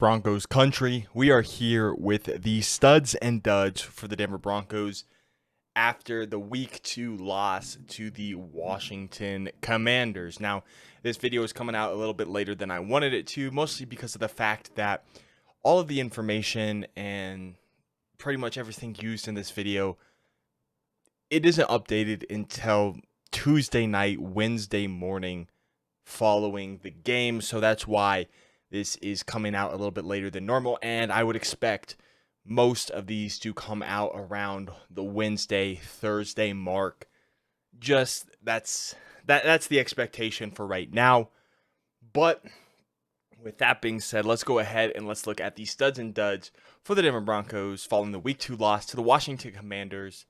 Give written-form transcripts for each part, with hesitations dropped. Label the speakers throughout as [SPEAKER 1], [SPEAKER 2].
[SPEAKER 1] Broncos country. We are here with the studs and duds for the Denver Broncos after the week 2 loss to the Washington Commanders. Now, this video is coming out a little bit later than I wanted it to, mostly because of the fact that all of the information and pretty much everything used in this video, it isn't updated until Tuesday night, Wednesday morning following the game. So that's why this is coming out a little bit later than normal, and I would expect most of these to come out around the Wednesday, Thursday mark. Just that's the expectation for right now. But with that being said, let's go ahead and let's look at the studs and duds for the Denver Broncos following the Week 2 loss to the Washington Commanders.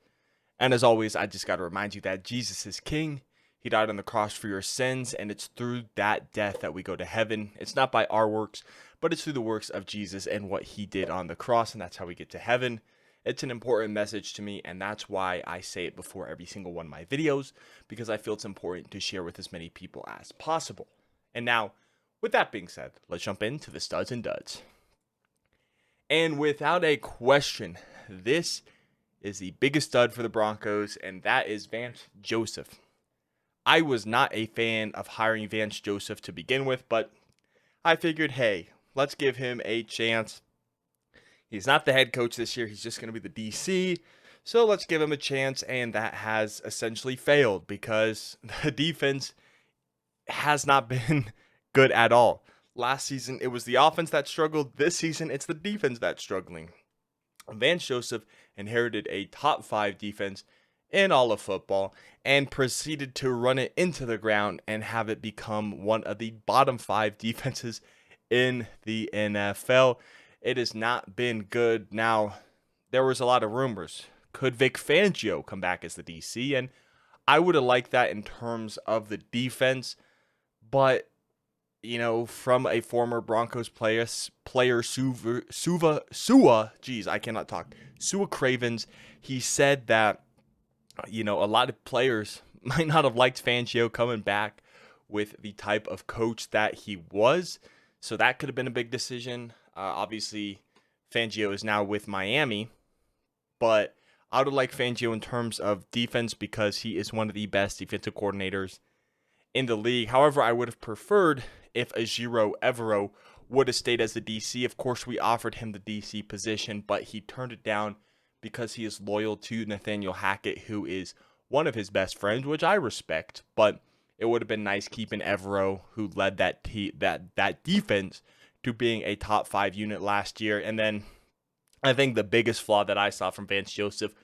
[SPEAKER 1] And as always, I just got to remind you that Jesus is King. He died on the cross for your sins, and it's through that death that we go to heaven. It's not by our works, but it's through the works of Jesus and what he did on the cross, and that's how we get to heaven. It's an important message to me, and that's why I say it before every single one of my videos, because I feel it's important to share with as many people as possible. And now, with that being said, let's jump into the studs and duds. And without a question, this is the biggest stud for the Broncos, and that is Vance Joseph. I was not a fan of hiring Vance Joseph to begin with, but I figured, hey, let's give him a chance. He's not the head coach this year. He's just going to be the DC. So let's give him a chance, and that has essentially failed because the defense has not been good at all. Last season, it was the offense that struggled. This season, it's the defense that's struggling. Vance Joseph inherited a top 5 defense in all of football and proceeded to run it into the ground and have it become one of the bottom 5 defenses in the NFL. It has not been good. Now, there was a lot of rumors. Could Vic Fangio come back as the DC? And I would have liked that in terms of the defense, but from a former Broncos player Sua Cravens, he said that a lot of players might not have liked Fangio coming back with the type of coach that he was. So that could have been a big decision. Obviously, Fangio is now with Miami. But I would like Fangio in terms of defense because he is one of the best defensive coordinators in the league. However, I would have preferred if Ejiro Evero would have stayed as the DC. Of course, we offered him the DC position, but he turned it down because he is loyal to Nathaniel Hackett, who is one of his best friends, which I respect. But it would have been nice keeping Evero, who led that defense to being a top 5 unit last year. And then I think the biggest flaw that I saw from Vance Joseph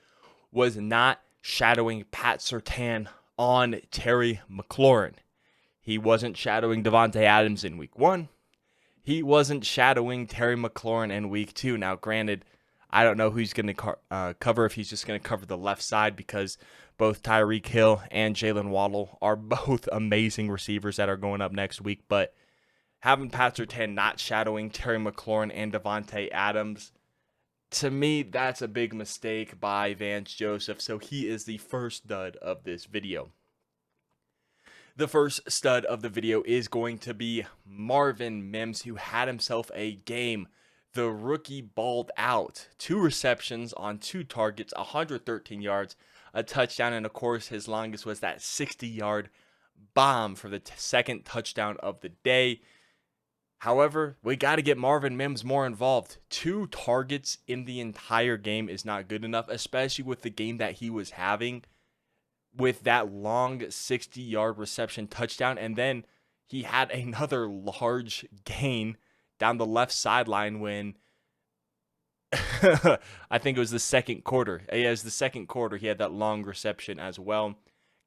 [SPEAKER 1] was not shadowing Pat Surtain on Terry McLaurin. He wasn't shadowing Davante Adams in week 1. He wasn't shadowing Terry McLaurin in week 2. Now, granted, I don't know who he's going to cover, if he's just going to cover the left side, because both Tyreek Hill and Jalen Waddle are both amazing receivers that are going up next week. But having Pat Surtain not shadowing Terry McLaurin and Davante Adams, to me, that's a big mistake by Vance Joseph. So he is the first dud of this video. The first stud of the video is going to be Marvin Mims, who had himself a game. The rookie balled out. 2 receptions on 2 targets, 113 yards, a touchdown, and of course his longest was that 60-yard bomb for the second touchdown of the day. However, we got to get Marvin Mims more involved. 2 targets in the entire game is not good enough, especially with the game that he was having with that long 60-yard reception touchdown. And then he had another large gain down the left sideline when I think it was the second quarter. Yeah, it was the second quarter. He had that long reception as well.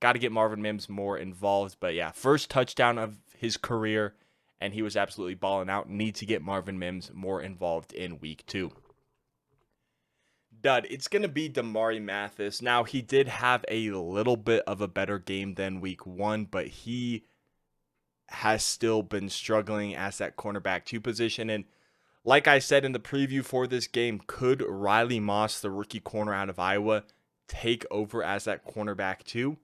[SPEAKER 1] Got to get Marvin Mims more involved. But yeah, first touchdown of his career, and he was absolutely balling out. Need to get Marvin Mims more involved in week 2. Dud, it's going to be Damari Mathis. Now, he did have a little bit of a better game than week 1, but he has still been struggling as that cornerback 2 position. And like I said in the preview for this game, could Riley Moss, the rookie corner out of Iowa, take over as that cornerback 2?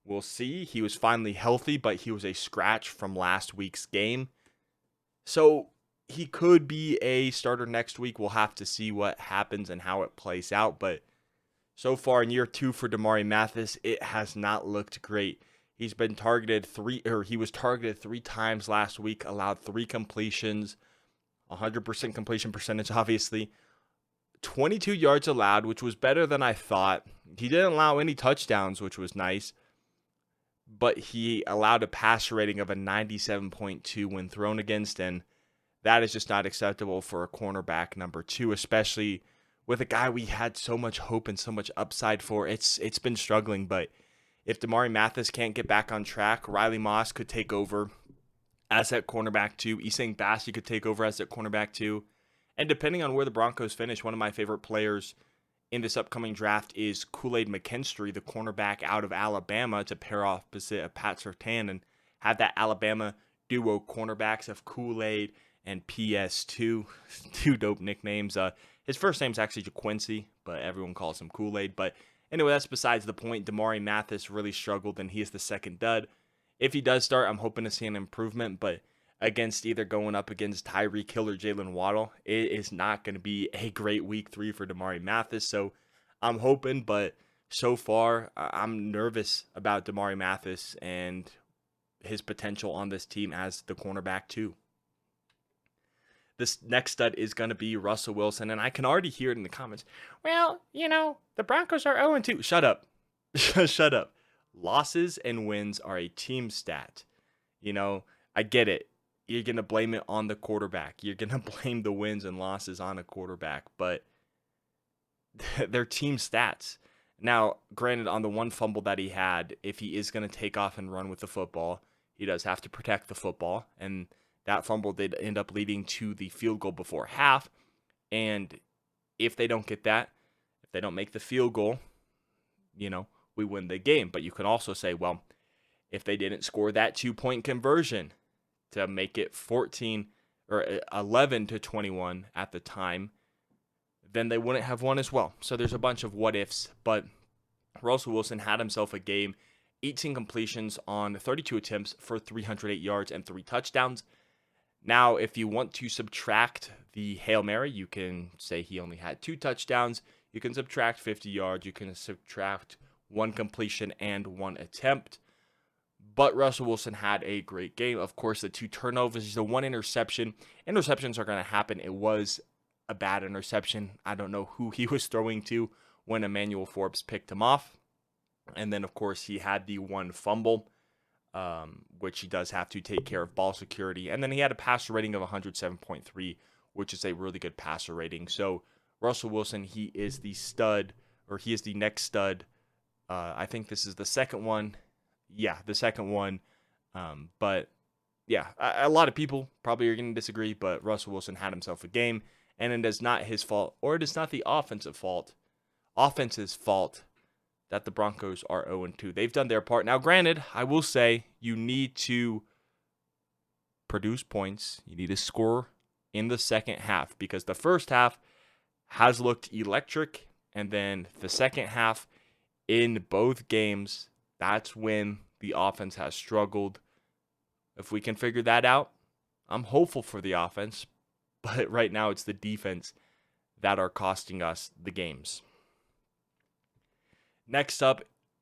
[SPEAKER 1] We'll see. He was finally healthy, but he was a scratch from last week's game. So he could be a starter next week. We'll have to see what happens and how it plays out. But so far in year 2 for Damari Mathis, it has not looked great. He was targeted 3 times last week, allowed 3 completions, 100% completion percentage, obviously. 22 yards allowed, which was better than I thought. He didn't allow any touchdowns, which was nice, but he allowed a passer rating of a 97.2 when thrown against, and that is just not acceptable for a cornerback number 2, especially with a guy we had so much hope and so much upside for. It's been struggling, but if Damari Mathis can't get back on track, Riley Moss could take over as that cornerback 2. Isang Bassi could take over as that cornerback 2. And depending on where the Broncos finish, one of my favorite players in this upcoming draft is Kool-Aid McKinstry, the cornerback out of Alabama, to pair opposite of Pat Surtain and have that Alabama duo cornerbacks of Kool-Aid and PS2. 2 dope nicknames. His first name's actually JaQuincy, but everyone calls him Kool-Aid. But anyway, that's besides the point. Damari Mathis really struggled, and he is the second dud. If he does start, I'm hoping to see an improvement, but either going up against Tyreek Hill or Jalen Waddle, it is not going to be a great week 3 for Damari Mathis. So I'm hoping, but so far, I'm nervous about Damari Mathis and his potential on this team as the cornerback 2. This next stud is going to be Russell Wilson, and I can already hear it in the comments. Well, the Broncos are 0-2. Shut up. Shut up. Losses and wins are a team stat. I get it. You're going to blame it on the quarterback. You're going to blame the wins and losses on a quarterback, but they're team stats. Now, granted, on the one fumble that he had, if he is going to take off and run with the football, he does have to protect the football, and that fumble did end up leading to the field goal before half. And if they don't get that, if they don't make the field goal, we win the game. But you can also say, well, if they didn't score that 2-point conversion to make it 14 or 11-21 at the time, then they wouldn't have won as well. So there's a bunch of what ifs, but Russell Wilson had himself a game, 18 completions on 32 attempts for 308 yards and 3 touchdowns. Now, if you want to subtract the Hail Mary, you can say he only had 2 touchdowns. You can subtract 50 yards. You can subtract 1 completion and 1 attempt. But Russell Wilson had a great game. Of course, the 2 turnovers, the 1 interception. Interceptions are going to happen. It was a bad interception. I don't know who he was throwing to when Emmanuel Forbes picked him off. And then, of course, he had the 1 fumble, which he does have to take care of ball security. And then he had a passer rating of 107.3, which is a really good passer rating. So Russell Wilson, he is the stud, or he is the next stud. I think this is the second one. Yeah, the second one. But yeah, a lot of people probably are going to disagree, but Russell Wilson had himself a game, and it is not his fault, or it is not the offense's fault that the Broncos are 0-2. They've done their part. Now, granted, I will say you need to produce points. You need to score in the second half, because the first half has looked electric, and then the second half in both games, that's when the offense has struggled. If we can figure that out, I'm hopeful for the offense, but right now it's the defense that are costing us the games. Next up,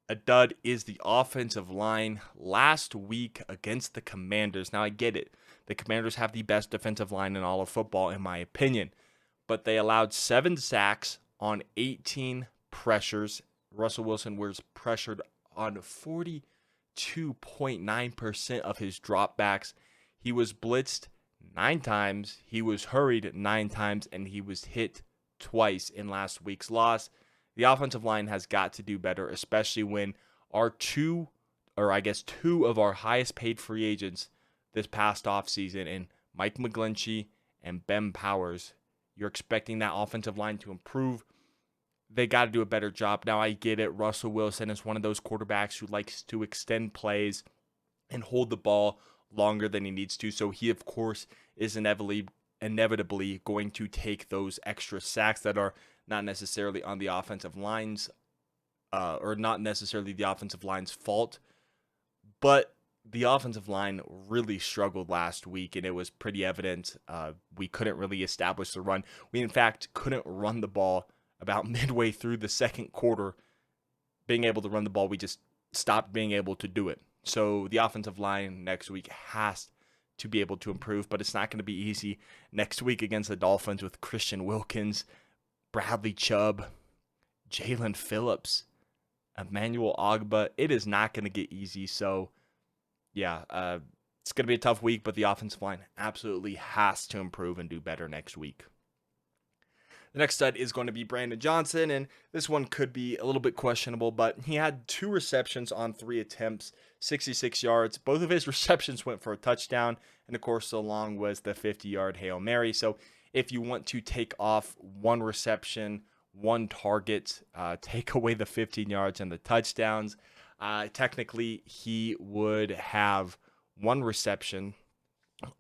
[SPEAKER 1] a dud is the offensive line last week against the Commanders. Now, I get it. The Commanders have the best defensive line in all of football, in my opinion, but they allowed 7 sacks on 18 pressures. Russell Wilson was pressured on 42.9% of his dropbacks. He was blitzed 9 times. He was hurried 9 times, and he was hit twice in last week's loss. The offensive line has got to do better, especially when two of our highest paid free agents this past offseason, and Mike McGlinchey and Ben Powers, you're expecting that offensive line to improve. They got to do a better job. Now, I get it. Russell Wilson is one of those quarterbacks who likes to extend plays and hold the ball longer than he needs to. So he, of course, is inevitably going to take those extra sacks that are not necessarily on the offensive lines, or not necessarily the offensive line's fault. But the offensive line really struggled last week, and it was pretty evident. We couldn't really establish the run. We, in fact, couldn't run the ball about midway through the second quarter. Being able to run the ball, we just stopped being able to do it. So the offensive line next week has to be able to improve, but it's not going to be easy next week against the Dolphins with Christian Wilkins, Bradley Chubb, Jalen Phillips, Emmanuel Ogba. It is not going to get easy. So, yeah, it's going to be a tough week, but the offensive line absolutely has to improve and do better next week. The next stud is going to be Brandon Johnson, and this one could be a little bit questionable, but he had 2 receptions on 3 attempts, 66 yards. Both of his receptions went for a touchdown, and of course, so long was the 50-yard Hail Mary. So if you want to take off 1 reception, 1 target, take away the 15 yards and the touchdowns, technically he would have 1 reception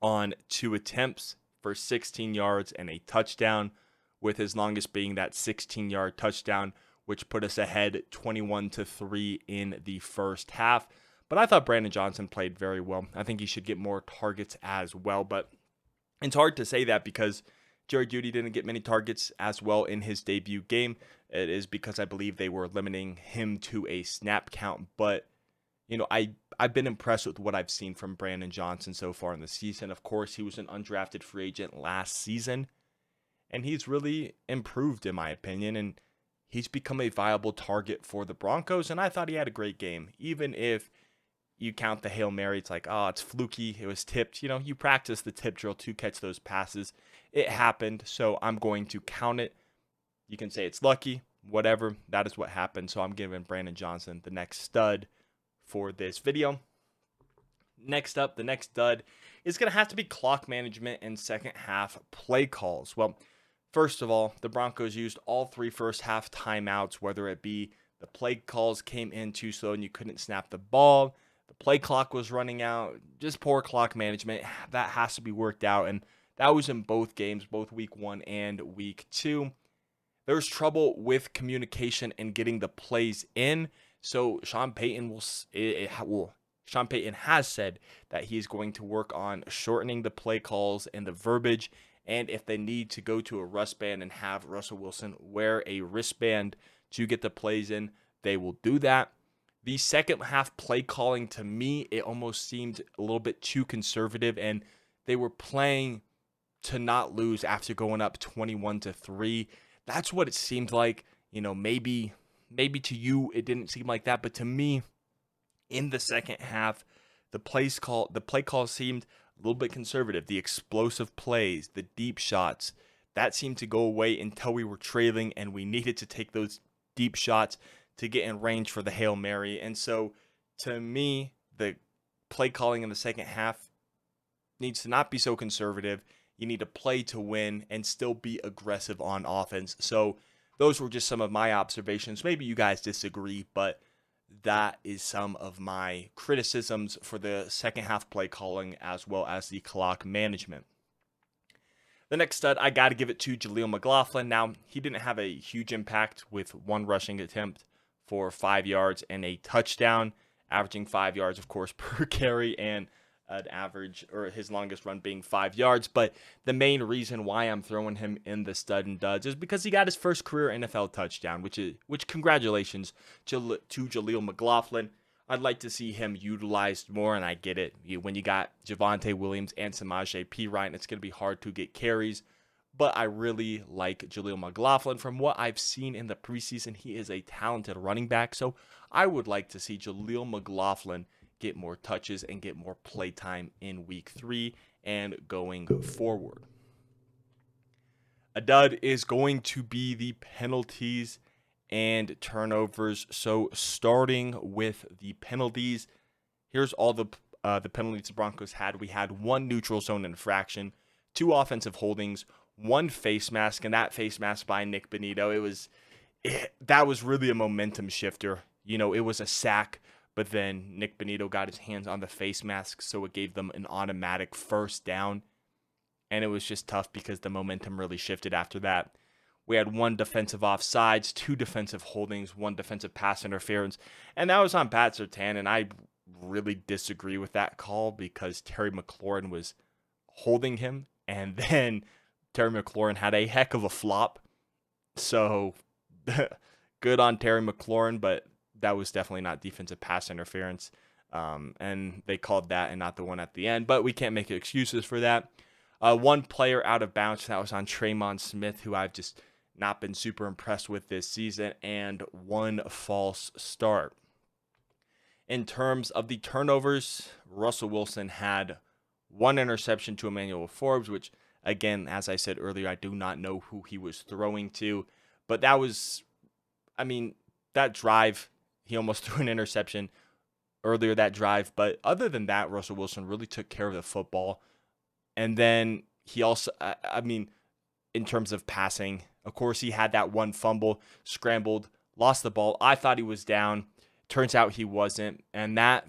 [SPEAKER 1] on 2 attempts for 16 yards and a touchdown, with his longest being that 16-yard touchdown, which put us ahead 21-3 in the first half. But I thought Brandon Johnson played very well. I think he should get more targets as well, but it's hard to say that because Jerry Jeudy didn't get many targets as well in his debut game. It is because I believe they were limiting him to a snap count, but I've been impressed with what I've seen from Brandon Johnson so far in the season. Of course, he was an undrafted free agent last season, and he's really improved, in my opinion, and he's become a viable target for the Broncos, and I thought he had a great game. Even if you count the Hail Mary, it's like, oh, it's fluky, it was tipped. You practice the tip drill to catch those passes. It happened, so I'm going to count it. You can say it's lucky, whatever. That is what happened, so I'm giving Brandon Johnson the next stud for this video. Next up, the next stud is going to have to be clock management and second half play calls. Well, first of all, the Broncos used all 3 first half timeouts, whether it be the play calls came in too slow and you couldn't snap the ball, the play clock was running out, just poor clock management. That has to be worked out, and that was in both games, both week 1 and week 2. There's trouble with communication and getting the plays in, so Sean Payton has said that he's going to work on shortening the play calls and the verbiage. And if they need to go to a wristband and have Russell Wilson wear a wristband to get the plays in, they will do that. The second half play calling, to me, it almost seemed a little bit too conservative, and they were playing to not lose after going up 21-3. That's what it seemed like. Maybe to you it didn't seem like that, but to me, in the second half, the play call seemed a little bit conservative. The explosive plays, the deep shots, that seemed to go away until we were trailing and we needed to take those deep shots to get in range for the Hail Mary. And so, to me, the play calling in the second half needs to not be so conservative. You need to play to win and still be aggressive on offense. So those were just some of my observations. Maybe you guys disagree, but that is some of my criticisms for the second half play calling as well as the clock management. The next stud, I got to give it to Jaleel McLaughlin. Now, he didn't have a huge impact with 1 rushing attempt for 5 yards and a touchdown, averaging 5 yards, of course, per carry, and an average, or his longest run being 5 yards. But the main reason why I'm throwing him in the stud and duds is because he got his first career NFL touchdown, which congratulations to Jaleel McLaughlin. I'd like to see him utilized more, and I get it. When you got Javonte Williams and Samaje Perine, it's going to be hard to get carries. But I really like Jaleel McLaughlin. From what I've seen in the preseason, he is a talented running back. So I would like to see Jaleel McLaughlin get more touches and get more play time in week 3 and going forward. A dud is going to be the penalties and turnovers. So starting with the penalties, here's all the penalties the Broncos had. We had 1 neutral zone infraction, 2 offensive holdings, 1 face mask, and that face mask by Nick Bonito. That was really a momentum shifter. It was a sack, but then Nick Bonito got his hands on the face mask, so it gave them an automatic first down. And it was just tough because the momentum really shifted after that. We had 1 defensive offsides, 2 defensive holdings, 1 defensive pass interference, and that was on Pat Surtain. And I really disagree with that call because Terry McLaurin was holding him, and then Terry McLaurin had a heck of a flop. So good on Terry McLaurin, but that was definitely not defensive pass interference. And they called that and not the one at the end, but we can't make excuses for that. One player out of bounds, that was on Traymon Smith, who I've just not been super impressed with this season, and one false start. In terms of the turnovers, Russell Wilson had one interception to Emmanuel Forbes, which, again, as I said earlier, I do not know who he was throwing to. But that was, I mean, that drive, he almost threw an interception earlier that drive. But other than that, Russell Wilson really took care of the football. And then he also, I mean, in terms of passing, of course, he had that one fumble, scrambled, lost the ball. I thought he was down. Turns out he wasn't. And that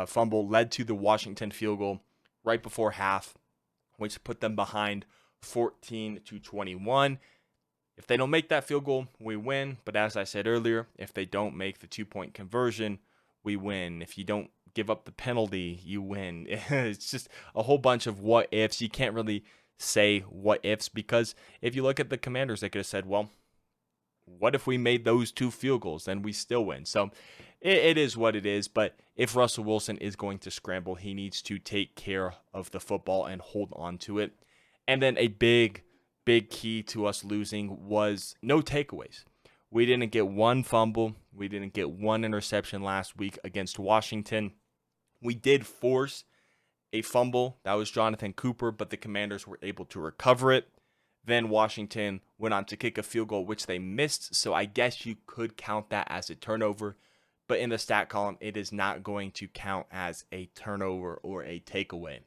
[SPEAKER 1] fumble led to the Washington field goal right before half, which put them behind 14-21. If they don't make that field goal, we win. But as I said earlier, if they don't make the 2-point conversion, we win. If you don't give up the penalty, you win. It's just a whole bunch of what ifs. You can't really say what ifs because if you look at the Commanders, they could have said, well, what if we made those 2 field goals? Then we still win. So it is what it is. But if Russell Wilson is going to scramble, he needs to take care of the football and hold on to it. And then a big key to us losing was no takeaways. We didn't get one fumble. We didn't get one interception last week against Washington. We did force a fumble. That was Jonathan Cooper, but the Commanders were able to recover it. Then Washington went on to kick a field goal, which they missed. So I guess you could count that as a turnover. But in the stat column, it is not going to count as a turnover or a takeaway.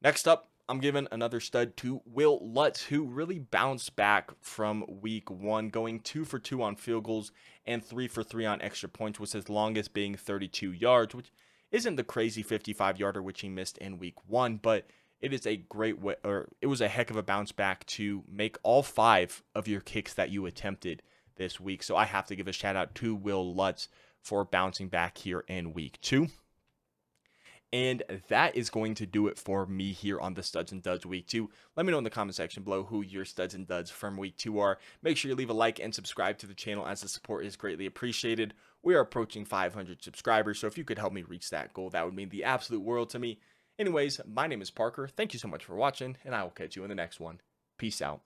[SPEAKER 1] Next up, I'm giving another stud to Will Lutz, who really bounced back from week 1, going 2 for 2 on field goals and 3 for 3 on extra points, with his longest being 32 yards, which isn't the crazy 55-yarder which he missed in week 1, but it is a great way, or it was a heck of a bounce back to make all 5 of your kicks that you attempted this week. So I have to give a shout out to Will Lutz for bouncing back here in week 2. And that is going to do it for me here on the Studs and Duds Week 2. Let me know in the comment section below who your Studs and Duds from Week 2 are. Make sure you leave a like and subscribe to the channel, as the support is greatly appreciated. We are approaching 500 subscribers, so if you could help me reach that goal, that would mean the absolute world to me. Anyways, my name is Parker. Thank you so much for watching, and I will catch you in the next one. Peace out.